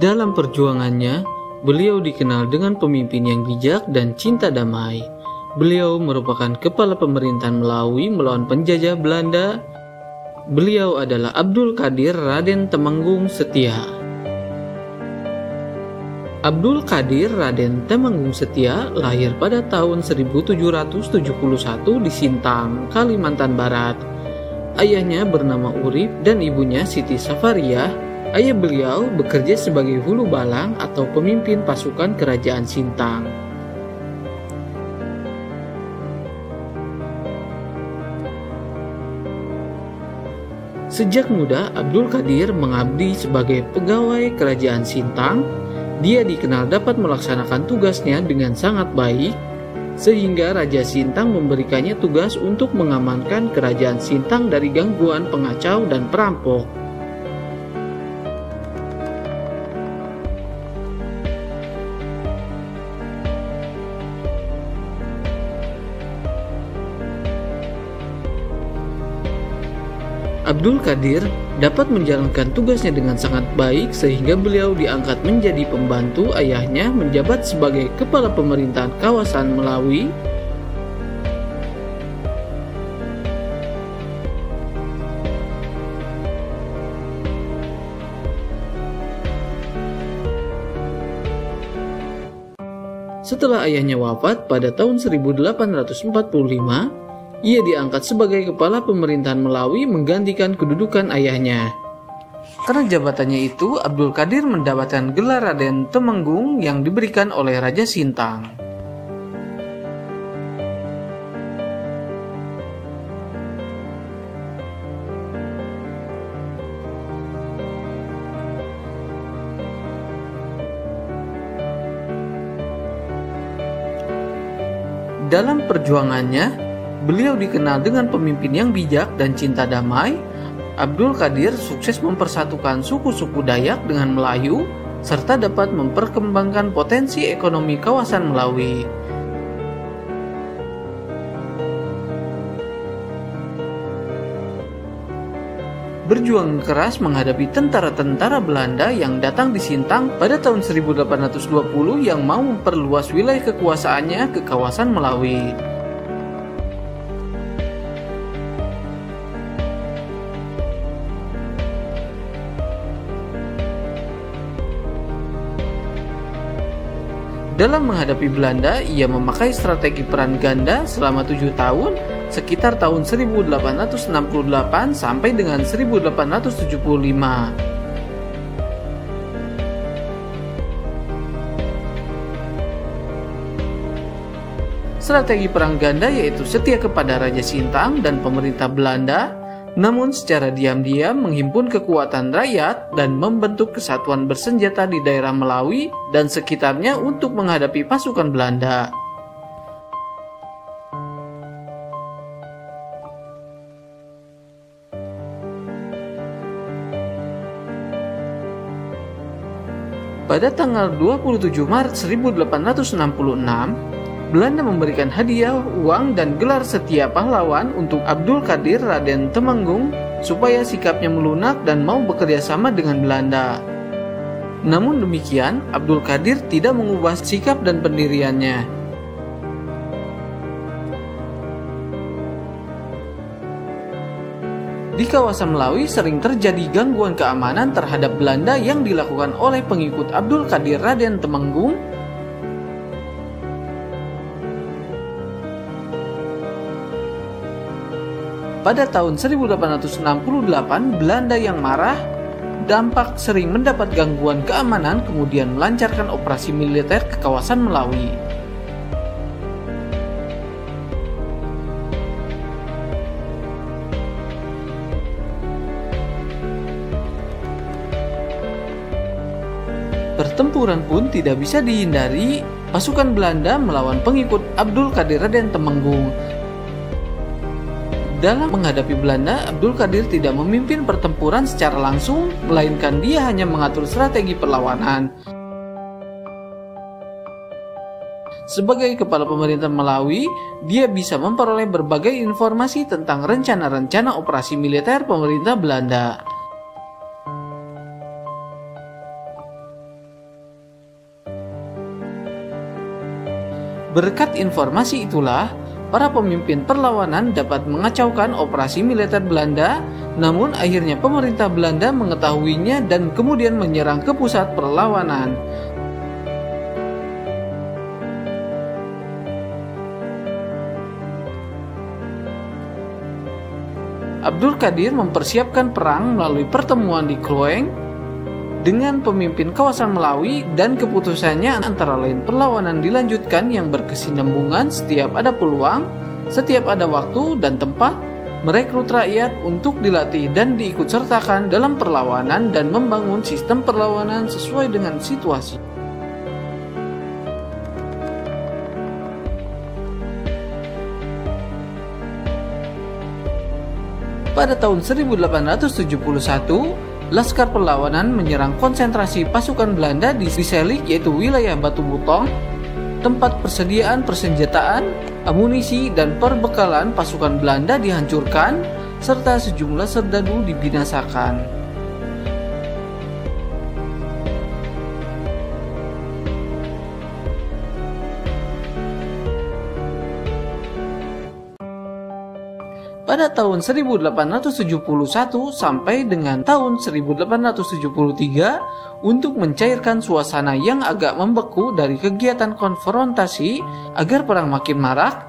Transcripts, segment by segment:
Dalam perjuangannya, beliau dikenal dengan pemimpin yang bijak dan cinta damai. Beliau merupakan kepala pemerintahan Melawi melawan penjajah Belanda. Beliau adalah Abdul Qadir Raden Temenggung Setia. Abdul Qadir Raden Temenggung Setia lahir pada tahun 1771 di Sintang, Kalimantan Barat. Ayahnya bernama Urip dan ibunya Siti Safaria. Ayah beliau bekerja sebagai hulu balang atau pemimpin pasukan kerajaan Sintang. Sejak muda, Abdul Qadir mengabdi sebagai pegawai kerajaan Sintang. Dia dikenal dapat melaksanakan tugasnya dengan sangat baik, sehingga Raja Sintang memberikannya tugas untuk mengamankan kerajaan Sintang dari gangguan pengacau dan perampok. Abdul Qadir dapat menjalankan tugasnya dengan sangat baik sehingga beliau diangkat menjadi pembantu ayahnya menjabat sebagai kepala pemerintahan kawasan Melawi. Setelah ayahnya wafat pada tahun 1845, ia diangkat sebagai kepala pemerintahan Melawi menggantikan kedudukan ayahnya. Karena jabatannya itu, Abdul Qadir mendapatkan gelar Raden Temenggung yang diberikan oleh Raja Sintang. Dalam perjuangannya, beliau dikenal dengan pemimpin yang bijak dan cinta damai. Abdul Qadir sukses mempersatukan suku-suku Dayak dengan Melayu, serta dapat memperkembangkan potensi ekonomi kawasan Melawi. Berjuang keras menghadapi tentara-tentara Belanda yang datang di Sintang pada tahun 1820 yang mau memperluas wilayah kekuasaannya ke kawasan Melawi. Dalam menghadapi Belanda, ia memakai strategi perang ganda selama 7 tahun, sekitar tahun 1868 sampai dengan 1875. Strategi perang ganda yaitu setia kepada Raja Sintang dan pemerintah Belanda, namun secara diam-diam menghimpun kekuatan rakyat dan membentuk kesatuan bersenjata di daerah Melawi dan sekitarnya untuk menghadapi pasukan Belanda. Pada tanggal 27 Maret 1866, Belanda memberikan hadiah, uang, dan gelar setia pahlawan untuk Abdul Qadir Raden Temenggung supaya sikapnya melunak dan mau bekerja sama dengan Belanda. Namun demikian, Abdul Qadir tidak mengubah sikap dan pendiriannya. Di kawasan Melawi sering terjadi gangguan keamanan terhadap Belanda yang dilakukan oleh pengikut Abdul Qadir Raden Temenggung. Pada tahun 1868, Belanda yang marah dampak sering mendapat gangguan keamanan kemudian melancarkan operasi militer ke kawasan Melawi. Pertempuran pun tidak bisa dihindari. Pasukan Belanda melawan pengikut Abdul Qadir Raden Temenggung. Dalam menghadapi Belanda, Abdul Qadir tidak memimpin pertempuran secara langsung, melainkan dia hanya mengatur strategi perlawanan. Sebagai kepala pemerintahan Melawi, dia bisa memperoleh berbagai informasi tentang rencana-rencana operasi militer pemerintah Belanda. Berkat informasi itulah, para pemimpin perlawanan dapat mengacaukan operasi militer Belanda, namun akhirnya pemerintah Belanda mengetahuinya dan kemudian menyerang ke pusat perlawanan. Abdul Qadir mempersiapkan perang melalui pertemuan di Klueng dengan pemimpin kawasan Melawi, dan keputusannya antara lain perlawanan dilanjutkan yang berkesinambungan setiap ada peluang, setiap ada waktu dan tempat, merekrut rakyat untuk dilatih dan diikutsertakan dalam perlawanan dan membangun sistem perlawanan sesuai dengan situasi. Pada tahun 1871, Laskar Perlawanan menyerang konsentrasi pasukan Belanda di Selik, yaitu wilayah Batu Butong, tempat persediaan persenjataan, amunisi, dan perbekalan pasukan Belanda dihancurkan, serta sejumlah serdadu dibinasakan. Pada tahun 1871 sampai dengan tahun 1873, untuk mencairkan suasana yang agak membeku dari kegiatan konfrontasi agar perang makin marak,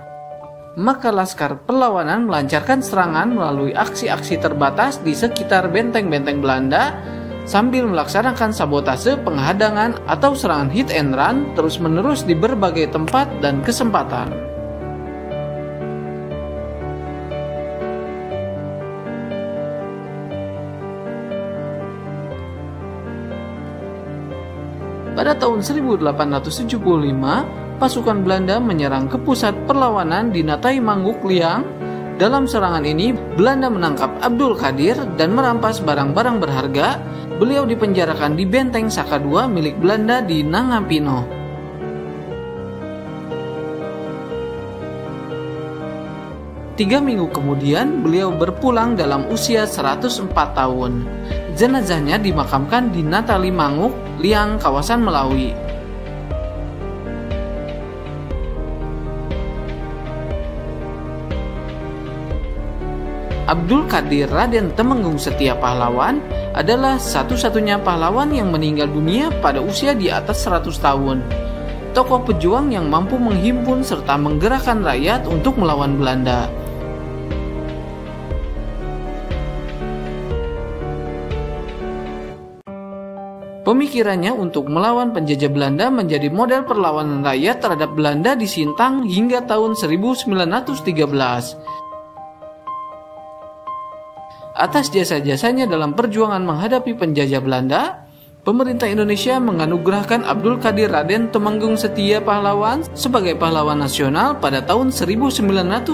maka Laskar Perlawanan melancarkan serangan melalui aksi-aksi terbatas di sekitar benteng-benteng Belanda sambil melaksanakan sabotase, penghadangan, atau serangan hit and run terus-menerus di berbagai tempat dan kesempatan. Pada tahun 1875, pasukan Belanda menyerang ke pusat perlawanan di Natai Mangguk Liang. Dalam serangan ini, Belanda menangkap Abdul Qadir dan merampas barang-barang berharga. Beliau dipenjarakan di Benteng Saka II milik Belanda di Nangapino. Tiga minggu kemudian, beliau berpulang dalam usia 104 tahun. Jenazahnya dimakamkan di Natali Mangguk Liang, kawasan Melawi. Abdul Qadir Raden Temenggung Setia Pahlawan adalah satu-satunya pahlawan yang meninggal dunia pada usia di atas 100 tahun. Tokoh pejuang yang mampu menghimpun serta menggerakkan rakyat untuk melawan Belanda. Pemikirannya untuk melawan penjajah Belanda menjadi model perlawanan rakyat terhadap Belanda di Sintang hingga tahun 1913. Atas jasa-jasanya dalam perjuangan menghadapi penjajah Belanda, pemerintah Indonesia menganugerahkan Abdul Qadir Raden Temenggung Setia Pahlawan sebagai pahlawan nasional pada tahun 1999.